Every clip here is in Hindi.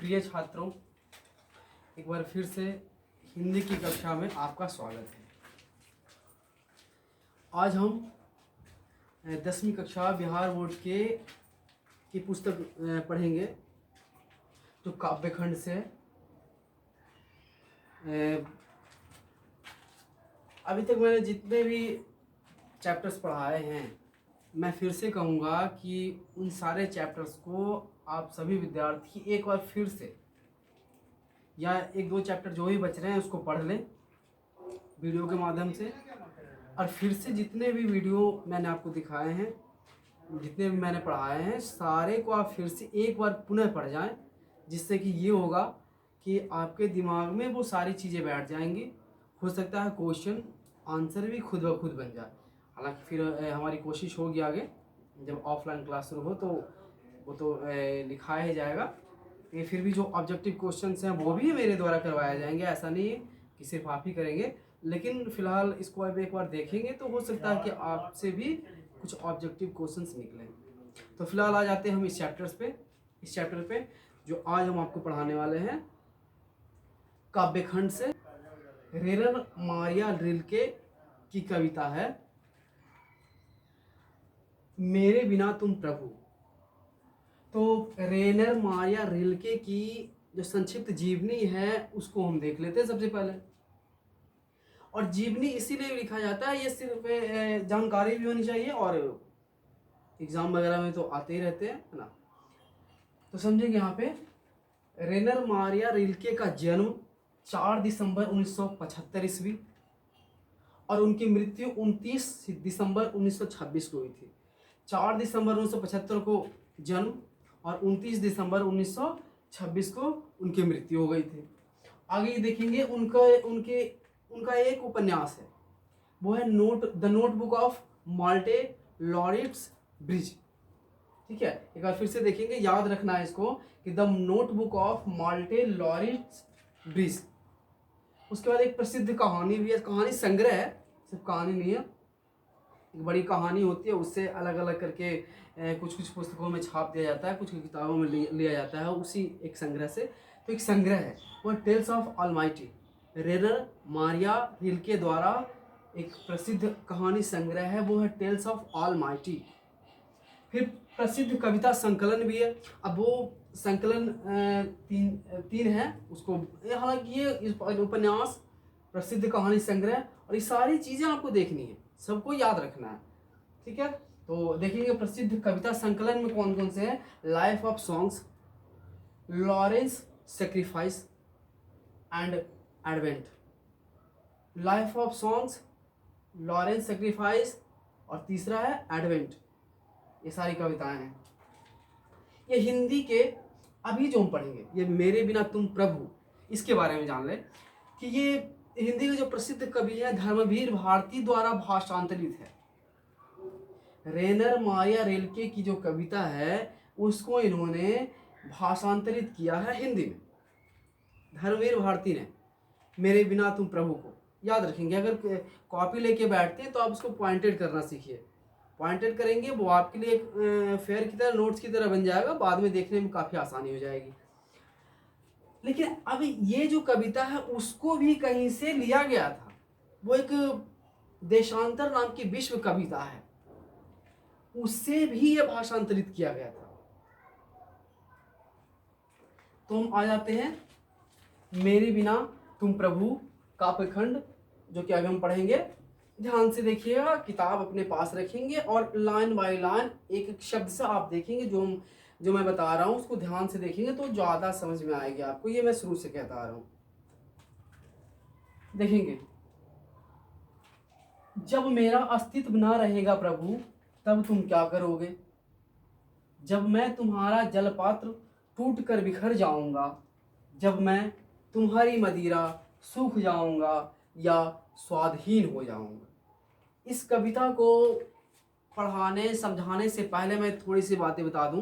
प्रिय छात्रों, एक बार फिर से हिंदी की कक्षा में आपका स्वागत है। आज हम 10वीं कक्षा बिहार बोर्ड की पुस्तक पढ़ेंगे जो काव्यखंड से अभी तक मैंने जितने भी चैप्टर्स पढ़ाए हैं, मैं फिर से कहूँगा कि उन सारे चैप्टर्स को आप सभी विद्यार्थी एक बार फिर से या एक दो चैप्टर जो भी बच रहे हैं उसको पढ़ लें वीडियो के माध्यम से, और फिर से जितने भी वीडियो मैंने आपको दिखाए हैं, जितने भी मैंने पढ़ाए हैं, सारे को आप फिर से एक बार पुनः पढ़ जाएं, जिससे कि ये होगा कि आपके दिमाग में वो सारी चीज़ें बैठ जाएंगी। हो सकता है क्वेश्चन आंसर भी खुद ब खुद बन जाए। हालांकि फिर हमारी कोशिश होगी आगे जब ऑफलाइन क्लास शुरू हो तो वो तो लिखाया ही जाएगा। ये फिर भी जो ऑब्जेक्टिव क्वेश्चंस हैं वो भी मेरे द्वारा करवाए जाएंगे, ऐसा नहीं है कि सिर्फ आप ही करेंगे। लेकिन फिलहाल इसको अब एक बार देखेंगे तो हो सकता है कि आपसे भी कुछ ऑब्जेक्टिव क्वेश्चंस निकलें। तो फिलहाल आ जाते हैं हम इस चैप्टर पे जो आज हम आपको पढ़ाने वाले हैं। काव्यखंड से रेनर मारिया रिल्के की कविता है मेरे बिना तुम प्रभु। तो रेनर मारिया रिल्के की जो संक्षिप्त जीवनी है उसको हम देख लेते हैं सबसे पहले। और जीवनी इसीलिए लिखा जाता है, ये सिर्फ जानकारी भी होनी चाहिए और एग्जाम वगैरह में तो आते ही रहते हैं, है ना। तो समझेंगे यहाँ पे रेनर मारिया रिल्के का जन्म 4 दिसंबर 1975 ईस्वी और उनकी मृत्यु 29 दिसंबर 1926 को हुई थी। 4 दिसंबर 1975 को जन्म और 29 दिसंबर 1926 को उनकी मृत्यु हो गई थी। आगे देखेंगे उनका एक उपन्यास है, वो है द नोटबुक ऑफ माल्टे लॉरिट्स ब्रिज। ठीक है, एक बार फिर से देखेंगे, याद रखना है इसको कि द नोटबुक ऑफ माल्टे लॉरिट्स ब्रिज। उसके बाद एक प्रसिद्ध कहानी भी है, कहानी संग्रह है, सिर्फ कहानी नहीं है, एक बड़ी कहानी होती है, उससे अलग अलग करके कुछ पुस्तकों में छाप दिया जाता है, कुछ किताबों में लिया जाता है, उसी एक संग्रह से। तो एक संग्रह है वो tales of almighty, Rainer Maria Rilke द्वारा एक प्रसिद्ध कहानी संग्रह है, वो है टेल्स ऑफ ऑलमाइटी। फिर प्रसिद्ध कविता संकलन भी है। अब वो संकलन तीन है उसको, हालांकि ये उपन्यास, प्रसिद्ध कहानी संग्रह और ये सारी चीज़ें आपको देखनी है, सबको याद रखना है। ठीक है, तो देखेंगे प्रसिद्ध कविता संकलन में कौन कौन से हैं। Life of songs, Lawrence sacrifice and advent. Life of songs, Lawrence sacrifice और तीसरा है एडवेंट। ये सारी कविताएं हैं। ये हिंदी के अभी जो हम पढ़ेंगे, ये मेरे बिना तुम प्रभु, इसके बारे में जान लें कि ये हिंदी के जो प्रसिद्ध कवि है धर्मवीर भारती द्वारा भाषांतरित है। रेनर मारिया रिल्के की जो कविता है उसको इन्होंने भाषांतरित किया है हिंदी में, धर्मवीर भारती ने। मेरे बिना तुम प्रभु को याद रखेंगे, अगर कॉपी लेके बैठते हैं तो आप उसको पॉइंटेड करना सीखिए। पॉइंटेड करेंगे वो आपके लिए एक फेयर की तरह, नोट्स की तरह बन जाएगा, बाद में देखने में काफ़ी आसानी हो जाएगी। लेकिन अब ये जो कविता है उसको भी कहीं से लिया गया था, वो एक देशांतर नाम की विश्व कविता है, उससे भी ये भाषांतरित किया गया था। तो हम आ जाते हैं मेरे बिना तुम प्रभु काव्यखंड, जो कि आगे हम पढ़ेंगे। ध्यान से देखिएगा, किताब अपने पास रखेंगे और लाइन बाय लाइन एक एक शब्द से आप देखेंगे, जो मैं बता रहा हूँ उसको ध्यान से देखेंगे तो ज़्यादा समझ में आएगी आपको। ये मैं शुरू से कहता आ रहा हूँ। देखेंगे, जब मेरा अस्तित्व ना रहेगा प्रभु तब तुम क्या करोगे। जब मैं तुम्हारा जलपात्र टूट कर बिखर जाऊंगा, जब मैं तुम्हारी मदिरा सूख जाऊंगा या स्वाधीन हो जाऊंगा। इस कविता को पढ़ाने समझाने से पहले मैं थोड़ी सी बातें बता दूं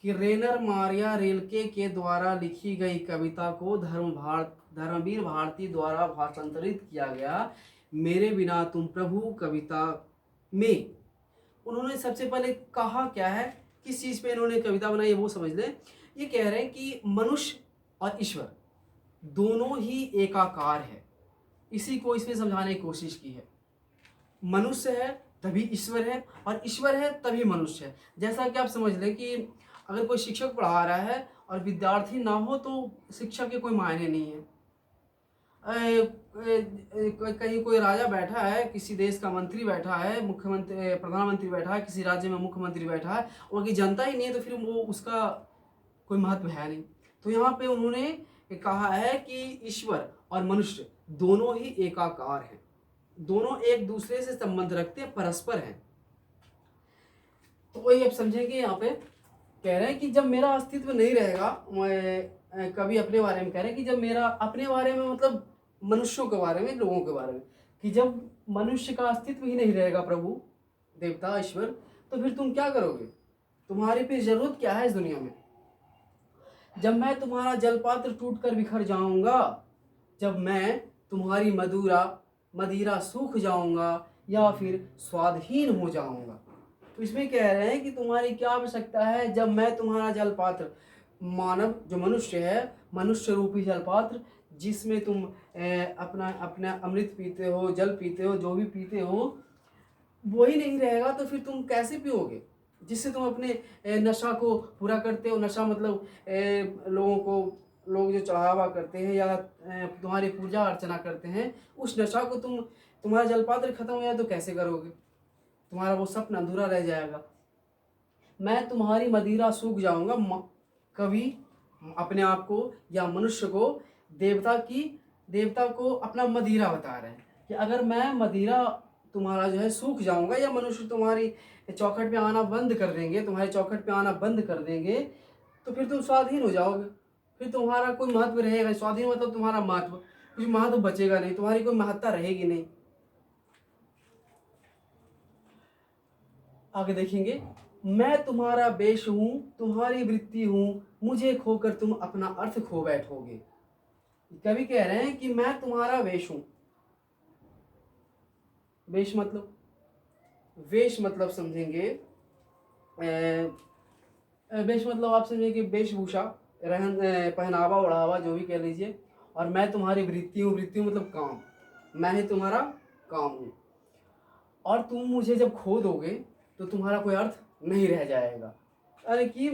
कि रेनर मारिया रिल्के के द्वारा लिखी गई कविता को धर्मवीर भारती द्वारा भाषांतरित किया गया। मेरे बिना तुम प्रभु कविता में उन्होंने सबसे पहले कहा क्या है, किस चीज़ पे इन्होंने कविता बनाई वो समझ लें ये कह रहे हैं कि मनुष्य और ईश्वर दोनों ही एकाकार है। इसी को इसमें समझाने की कोशिश की है। मनुष्य है तभी ईश्वर है, और ईश्वर है तभी मनुष्य है। जैसा कि आप समझ लें कि अगर कोई शिक्षक पढ़ा रहा है और विद्यार्थी ना हो तो शिक्षा के कोई मायने नहीं है। कहीं कोई राजा बैठा है, किसी देश का मंत्री बैठा है, मुख्यमंत्री प्रधानमंत्री बैठा है, किसी राज्य में मुख्यमंत्री बैठा है, और की जनता ही नहीं है तो फिर वो उसका कोई महत्व है नहीं। तो यहाँ पे उन्होंने कहा है कि ईश्वर और मनुष्य दोनों ही एकाकार हैं, दोनों एक दूसरे से संबंध रखते हैं, परस्पर हैं। तो वही आप समझेंगे यहाँ पे कह रहे हैं कि जब मेरा अस्तित्व नहीं रहेगा, मैं कभी अपने बारे में कह रहे हैं कि जब मेरा अपने बारे में मतलब मनुष्यों के बारे में, लोगों के बारे में, कि जब मनुष्य का अस्तित्व ही नहीं रहेगा प्रभु देवता ईश्वर, तो फिर तुम क्या करोगे? तुम्हारी फिर जरूरत क्या है इस दुनिया में? जब मैं तुम्हारा जलपात्र टूट कर बिखर जाऊंगा, जब मैं तुम्हारी मदिरा सूख जाऊंगा या फिर स्वादहीन हो जाऊंगा। तो इसमें कह रहे हैं कि तुम्हारी क्या आवश्यकता है जब मैं तुम्हारा जलपात्र, मानव जो मनुष्य है, मनुष्य रूपी जलपात्र जिसमें तुम अपना अमृत पीते हो, जल पीते हो, जो भी पीते हो, वही नहीं रहेगा तो फिर तुम कैसे पियोगे? जिससे तुम अपने नशा को पूरा करते हो। नशा मतलब लोग जो चढ़ावा करते हैं या तुम्हारी पूजा अर्चना करते हैं, उस नशा को तुम्हारा जलपात्र खत्म हो जाए तो कैसे करोगे? तुम्हारा वो सपना अधूरा रह जाएगा। मैं तुम्हारी मदिरा सूख जाऊंगा। कवि अपने आप को या मनुष्य को देवता को अपना मदिरा बता रहे हैं कि अगर मैं मदिरा तुम्हारा जो है सूख जाऊंगा, या मनुष्य तुम्हारी चौखट पे आना बंद कर देंगे, तुम्हारे चौखट पे आना बंद कर देंगे, तो फिर तुम स्वाधीन हो जाओगे। फिर तुम्हारा कोई महत्व रहेगा? स्वाधीन मतलब तुम्हारा महत्व, कुछ महत्व बचेगा नहीं, तुम्हारी कोई महत्ता रहेगी नहीं। आगे देखेंगे, मैं तुम्हारा वेश हूं, तुम्हारी वृत्ति हूं, मुझे खोकर तुम अपना अर्थ खो बैठोगे। कवि कह रहे हैं कि मैं तुम्हारा वेश हूं। वेश मतलब समझेंगे, वेश मतलब आप समझेंगे वेशभूषा, रहन, पहनावा ओढ़ावा, जो भी कह लीजिए। और मैं तुम्हारी वृत्ति हूँ, वृत्ति मतलब काम, मैं ही तुम्हारा काम हूँ। और तुम मुझे जब खो दोगे तो तुम्हारा कोई अर्थ नहीं रह जाएगा। अरे कि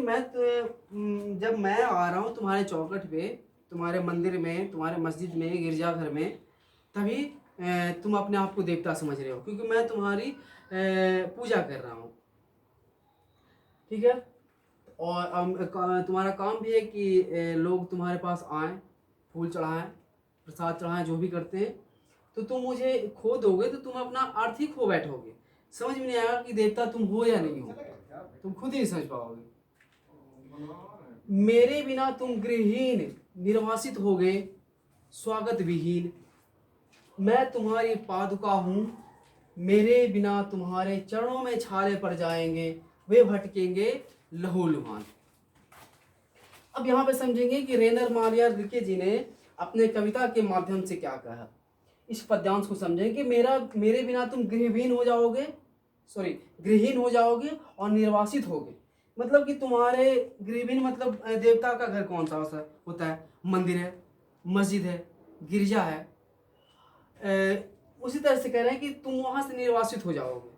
जब मैं आ रहा हूँ तुम्हारे चौखट पे, तुम्हारे मंदिर में, तुम्हारे मस्जिद में, गिरजाघर में, तभी तुम अपने आप को देवता समझ रहे हो, क्योंकि मैं तुम्हारी पूजा कर रहा हूँ। ठीक है। और तुम्हारा काम भी है कि लोग तुम्हारे पास आएँ, फूल चढ़ाएं, प्रसाद चढ़ाएं, जो भी करते हैं। तो तुम मुझे खो दोगे तो तुम अपना अर्थ ही खो बैठोगे। समझ में नहीं आएगा कि देवता तुम हो या नहीं हो, तुम खुद ही नहीं समझ पाओगे। मेरे बिना तुम गृहहीन निर्वासित होगे, स्वागत विहीन। मैं तुम्हारी पादुका हूँ, मेरे बिना तुम्हारे चरणों में छाले पड़ जाएंगे, वे भटकेंगे लहूलुहान। अब यहाँ पे समझेंगे कि रेनर मारिया रिल्के जी ने अपने कविता के माध्यम से क्या कहा। इस पद्यांश को समझें कि मेरे बिना तुम गृहहीन हो जाओगे और निर्वासित होगे। मतलब कि तुम्हारे गृहहीन मतलब देवता का घर कौन सा होता है? मंदिर है, मस्जिद है, गिरजा है। उसी तरह से कह रहे हैं कि तुम वहां से निर्वासित हो जाओगे,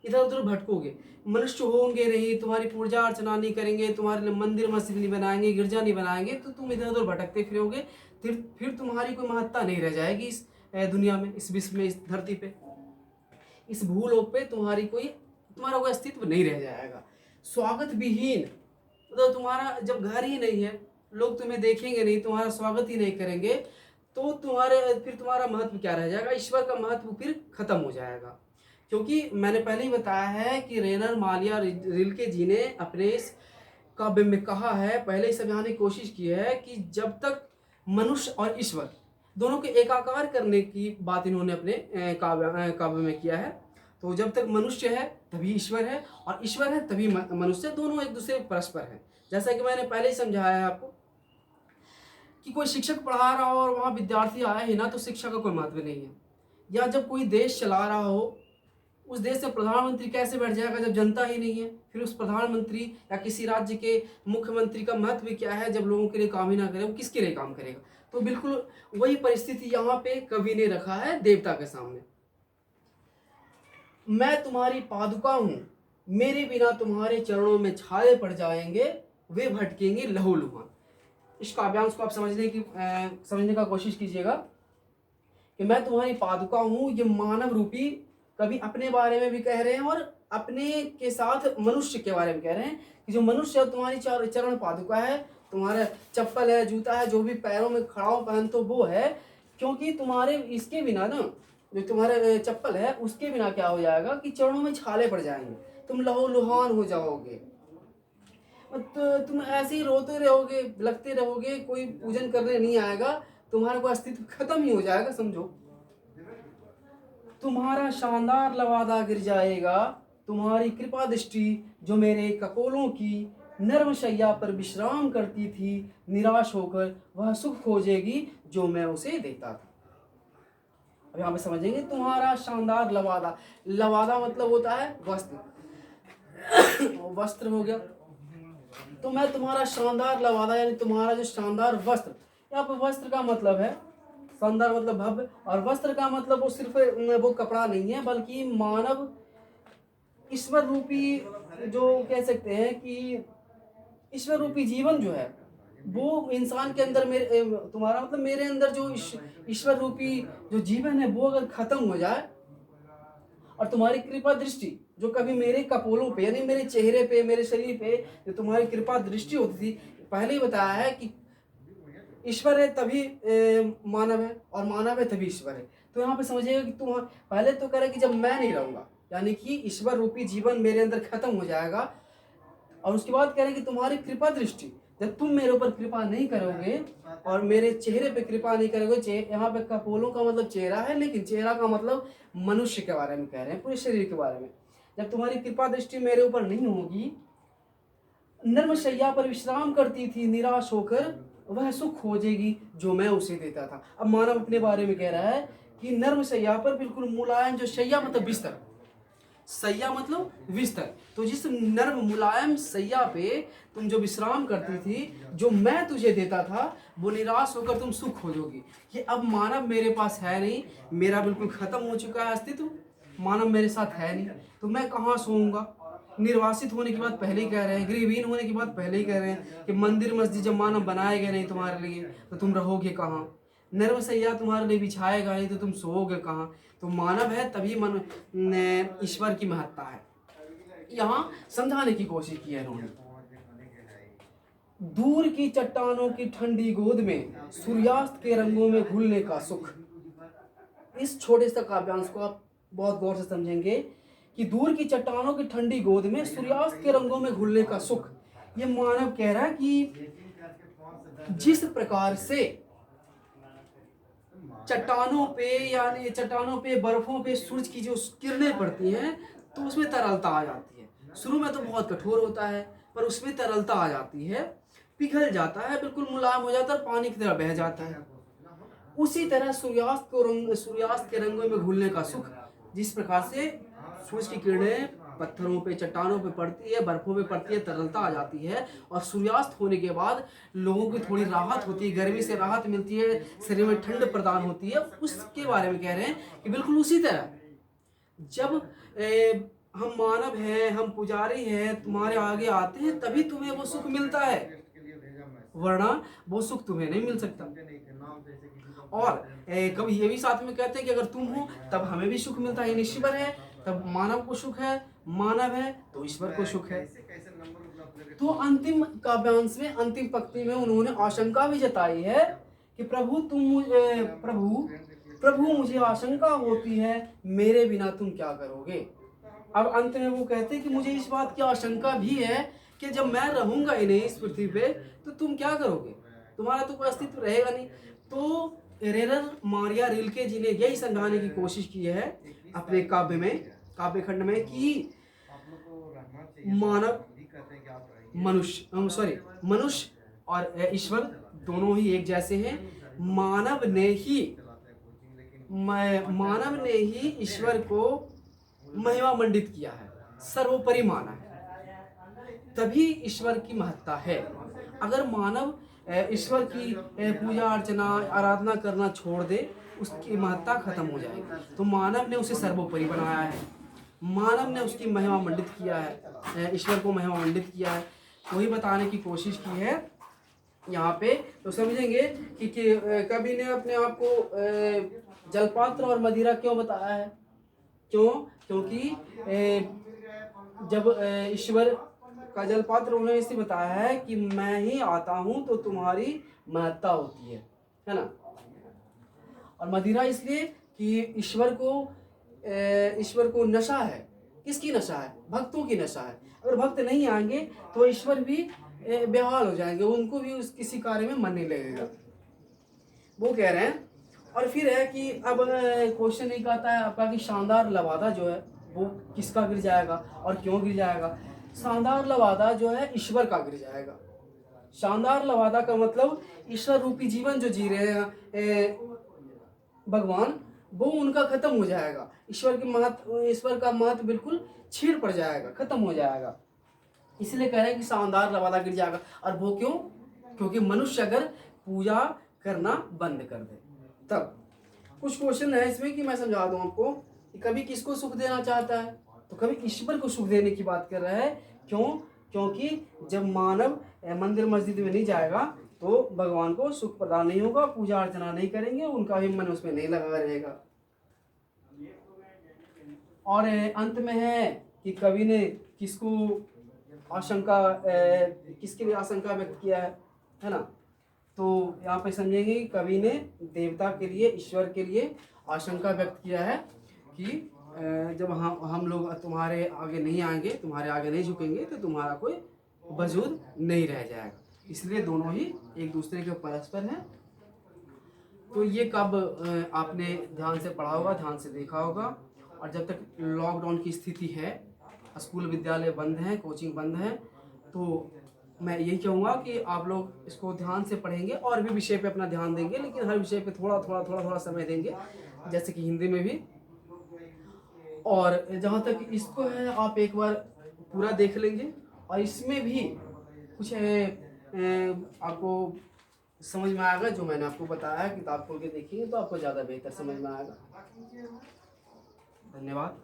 इधर उधर भटकोगे। मनुष्य होंगे नहीं, तुम्हारी पूजा अर्चना नहीं करेंगे, तुम्हारे लिए मंदिर मस्जिद नहीं बनाएंगे, गिरजा नहीं बनाएंगे, तो तुम इधर उधर भटकते फिरोगे। फिर तुम्हारी कोई महत्ता नहीं रह जाएगी इस दुनिया में, इस विश्व में, इस धरती पे, इस भूलोक पे तुम्हारा कोई अस्तित्व नहीं रह जाएगा। स्वागत विहीन मतलब तुम्हारा जब घर ही नहीं है, लोग तुम्हें देखेंगे नहीं, तुम्हारा स्वागत ही नहीं करेंगे, तो फिर तुम्हारा महत्व क्या रह जाएगा? ईश्वर का महत्व फिर खत्म हो जाएगा। क्योंकि मैंने पहले ही बताया है कि रेनर मारिया रिल्के जी ने अपने इस काव्य में कहा है, पहले ही समझाने की कोशिश की है कि जब तक मनुष्य और ईश्वर दोनों के एकाकार करने की बात इन्होंने अपने काव्य में किया है। तो जब तक मनुष्य है तभी ईश्वर है, और ईश्वर है तभी मनुष्य, दोनों एक दूसरे परस्पर हैं। जैसा कि मैंने पहले ही समझाया है आपको कि कोई शिक्षक पढ़ा रहा हो और वहाँ विद्यार्थी आया ही ना, तो शिक्षा का कोई महत्व नहीं है। या जब कोई देश चला रहा हो, उस देश में प्रधानमंत्री कैसे बैठ जाएगा जब जनता ही नहीं है? फिर उस प्रधानमंत्री या किसी राज्य के मुख्यमंत्री का महत्व क्या है जब लोगों के लिए काम ही ना करे? वो किसके लिए काम करेगा? तो बिल्कुल वही परिस्थिति यहाँ पे कवि ने रखा है देवता के सामने। मैं तुम्हारी पादुका हूं, मेरे बिना तुम्हारे चरणों में छाले पड़ जाएंगे, वे भटकेंगे लहूलुहान। इस काव्यांश को आप समझने का कोशिश कीजिएगा कि मैं तुम्हारी पादुका हूं, ये मानव रूपी कवि अपने बारे में भी कह रहे हैं और अपने के साथ मनुष्य के बारे में कह रहे हैं कि जो मनुष्य तुम्हारी चरण पादुका है, तुम्हारा चप्पल है, जूता है, जो भी पैरों में खड़ाऊ पहन तो वो है, क्योंकि तुम्हारे इसके बिना ना, जो तुम्हारे चप्पल है उसके बिना क्या हो जाएगा कि चरणों में छाले पड़ जाएंगे, तुम लहूलुहान हो जाओगे, तो तुम ऐसे ही रोते रहोगे, लगते रहोगे, कोई पूजन करने नहीं आएगा, तुम्हारा कोई अस्तित्व खत्म ही हो जाएगा समझो। तुम्हारा शानदार लवादा गिर जाएगा, तुम्हारी कृपा दृष्टि जो मेरे कपोलों की नर्म शैया पर विश्राम करती थी, निराश होकर वह सुख खोजेगी जो मैं उसे देता था। अब यहाँ पे समझेंगे तुम्हारा शानदार लवादा। लवादा मतलब होता है वस्त्र, वस्त्र हो गया। तो मैं तुम्हारा शानदार लवादा यानी तुम्हारा जो शानदार वस्त्र, यहाँ पे वस्त्र का मतलब है शानदार मतलब भव्य, और वस्त्र का मतलब वो सिर्फ वो कपड़ा नहीं है बल्कि मानव ईश्वर रूपी, जो कह सकते हैं कि ईश्वर रूपी जीवन जो है वो इंसान के अंदर, मेरे तुम्हारा मतलब मेरे अंदर जो ईश्वर रूपी जो जीवन है वो अगर खत्म हो जाए, और तुम्हारी कृपा दृष्टि जो कभी मेरे कपोलों पे यानी मेरे चेहरे पे, मेरे शरीर पे जो तुम्हारी कृपा दृष्टि होती थी, पहले ही बताया है कि ईश्वर है तभी मानव है और मानव है तभी ईश्वर है। तो यहाँ पे समझिएगा कि तुम पहले तो कह रहे कि जब मैं नहीं रहूंगा यानी कि ईश्वर रूपी जीवन मेरे अंदर खत्म हो जाएगा, और उसके बाद कह रहे कि तुम्हारी कृपा दृष्टि जब तुम मेरे ऊपर कृपा नहीं करोगे और मेरे चेहरे पे कृपा नहीं करोगे, यहाँ पे कपोलों का मतलब चेहरा है, लेकिन चेहरा का मतलब मनुष्य के बारे में कह रहे हैं, पूरे शरीर के बारे में। जब तुम्हारी कृपा दृष्टि मेरे ऊपर नहीं होगी, नर्म शैया पर विश्राम करती थी, निराश होकर वह सुख खोजेगी जो मैं उसे देता था। अब मानव अपने बारे में कह रहा है कि नर्म शैया पर, बिल्कुल मुलायम, जो शैया मतलब बिस्तर, सैया मतलब बिस्तर, तो जिस नर्म मुलायम सैया पे तुम जो विश्राम करती थी, जो मैं तुझे देता था, वो निराश होकर तुम सुख खोजोगी। कि अब मानव मेरे पास है नहीं, मेरा बिल्कुल खत्म हो चुका है अस्तित्व, मानव मेरे साथ है नहीं, तो मैं कहाँ सोऊंगा? निर्वासित होने की बात पहले ही कह रहे हैं, गृहहीन होने की बात पहले ही कह रहे हैं कि मंदिर मस्जिद जब मानव बनाए गए नहीं तुम्हारे लिए तो तुम रहोगे कहाँ? नर्म सैया तुम्हारे लिए बिछाएगा नहीं तो तुम सोओगे कहाँ? तो मानव है तभी मन ईश्वर की महत्ता है। यहाँ समझाने की कोशिश की है इन्होंने। दूर की चट्टानों की ठंडी गोद में सूर्यास्त के रंगों में घुलने का सुख। इस छोटे से काव्यांश को आप बहुत गौर से समझेंगे कि दूर की चट्टानों की ठंडी गोद में सूर्यास्त के रंगों में घुलने का सुख। ये मानव कह रहा है कि जिस प्रकार से चट्टानों पे बर्फों पे सूरज की जो किरणें पड़ती हैं तो उसमें तरलता आ जाती है। शुरू में तो बहुत कठोर होता है पर उसमें तरलता आ जाती है, पिघल जाता है, बिल्कुल मुलायम हो जाता है, पानी की तरह बह जाता है। उसी तरह सूर्यास्त के रंगों में घुलने का सुख, जिस प्रकार से सूरज की किरणें पत्थरों पे, चट्टानों पे पड़ती है, बर्फों पे पड़ती है, तरलता आ जाती है, और सूर्यास्त होने के बाद लोगों की थोड़ी राहत होती है, गर्मी से राहत मिलती है, शरीर में ठंड प्रदान होती है, उसके बारे में कह रहे हैं कि बिल्कुल उसी तरह जब हम मानव हैं, हम पुजारी हैं, तुम्हारे आगे आते हैं तभी तुम्हें वो सुख मिलता है, वरना वो सुख तुम्हें नहीं मिल सकता। और कभी ये भी साथ में कहते हैं कि अगर तुम हो तब हमें भी सुख मिलता है, ईश्वर है तब मानव को सुख है, मानव है तो ईश्वर को सुख है। तो अंतिम काव्यांश में, अंतिम पंक्ति में उन्होंने आशंका भी जताई है कि प्रभु मुझे आशंका होती है, मेरे बिना तुम क्या करोगे। अब अंत में वो कहते हैं कि मुझे इस बात की आशंका भी है कि जब मैं रहूंगा ही नहीं इस पृथ्वी पे तो तुम क्या करोगे, तुम्हारा तो कोई अस्तित्व रहेगा नहीं। तो रेनर मारिया रिल्के जी ने यही समझाने की कोशिश की है अपने काव्य खंड में कि मनुष्य और ईश्वर दोनों ही एक जैसे हैं। मानव ने ही ईश्वर को महिमा मंडित किया है, सर्वोपरि माना है, तभी ईश्वर की महत्ता है। अगर मानव ईश्वर की पूजा अर्चना आराधना करना छोड़ दे, उसकी महत्ता खत्म हो जाएगी। तो मानव ने उसे सर्वोपरि बनाया है, मानव ने उसकी महिमा मंडित किया है, ईश्वर को महिमा मंडित किया है। वही बताने की कोशिश की है यहाँ पे। तो समझेंगे कि कवि ने अपने आप को जलपात्र और मदिरा क्यों बताया है। क्यों? क्योंकि जब ईश्वर का जलपात्र उन्होंने इसे बताया है कि मैं ही आता हूं तो तुम्हारी महत्ता होती है ना। और मदिरा इसलिए कि ईश्वर को नशा है। किसकी नशा है? भक्तों की नशा है। अगर भक्त नहीं आएंगे तो ईश्वर भी बेहाल हो जाएंगे, उनको भी उस किसी कार्य में मन नहीं लगेगा, वो कह रहे हैं। और फिर है कि अब क्वेश्चन एक आता है आपका कि शानदार लवादा जो है वो किसका गिर जाएगा और क्यों गिर जाएगा। शानदार लवादा जो है ईश्वर का गिर जाएगा। शानदार लवादा का मतलब ईश्वर रूपी जीवन जो जी रहे हैं भगवान, वो उनका खत्म हो जाएगा। ईश्वर का महत्व बिल्कुल छीड़ पड़ जाएगा, खत्म हो जाएगा। इसलिए कह रहे हैं कि शानदार लवादा गिर जाएगा। और वो क्यों? क्योंकि मनुष्य अगर पूजा करना बंद कर दे तब। कुछ क्वेश्चन है इसमें कि मैं समझा दूं आपको कि कभी किसको सुख देना चाहता है, तो कभी ईश्वर को सुख देने की बात कर रहा है। क्यों? क्योंकि जब मानव मंदिर मस्जिद में नहीं जाएगा तो भगवान को सुख प्रदान नहीं होगा, पूजा अर्चना नहीं करेंगे, उनका भी मन उसमें नहीं लगा रहेगा। और अंत में है कि कवि ने किसको किसके लिए आशंका व्यक्त किया है ना। तो यहाँ पे समझेंगे कि कवि ने देवता के लिए, ईश्वर के लिए आशंका व्यक्त किया है कि जब हम लोग तुम्हारे आगे नहीं आएंगे, तुम्हारे आगे नहीं झुकेंगे, तो तुम्हारा कोई वजूद नहीं रह जाएगा। इसलिए दोनों ही एक दूसरे के परस्पर हैं। तो ये कब आपने ध्यान से पढ़ा होगा, ध्यान से देखा होगा। और जब तक लॉकडाउन की स्थिति है, स्कूल विद्यालय बंद हैं, कोचिंग बंद है, तो मैं यही कहूँगा कि आप लोग इसको ध्यान से पढ़ेंगे और भी विषय पे अपना ध्यान देंगे, लेकिन हर विषय पे थोड़ा थोड़ा समय देंगे, जैसे कि हिंदी में भी। और जहाँ तक इसको है आप एक बार पूरा देख लेंगे और इसमें भी कुछ आपको समझ में आएगा जो मैंने आपको बताया। किताब खोल के देखेंगे तो आपको ज़्यादा बेहतर समझ में आएगा। धन्यवाद।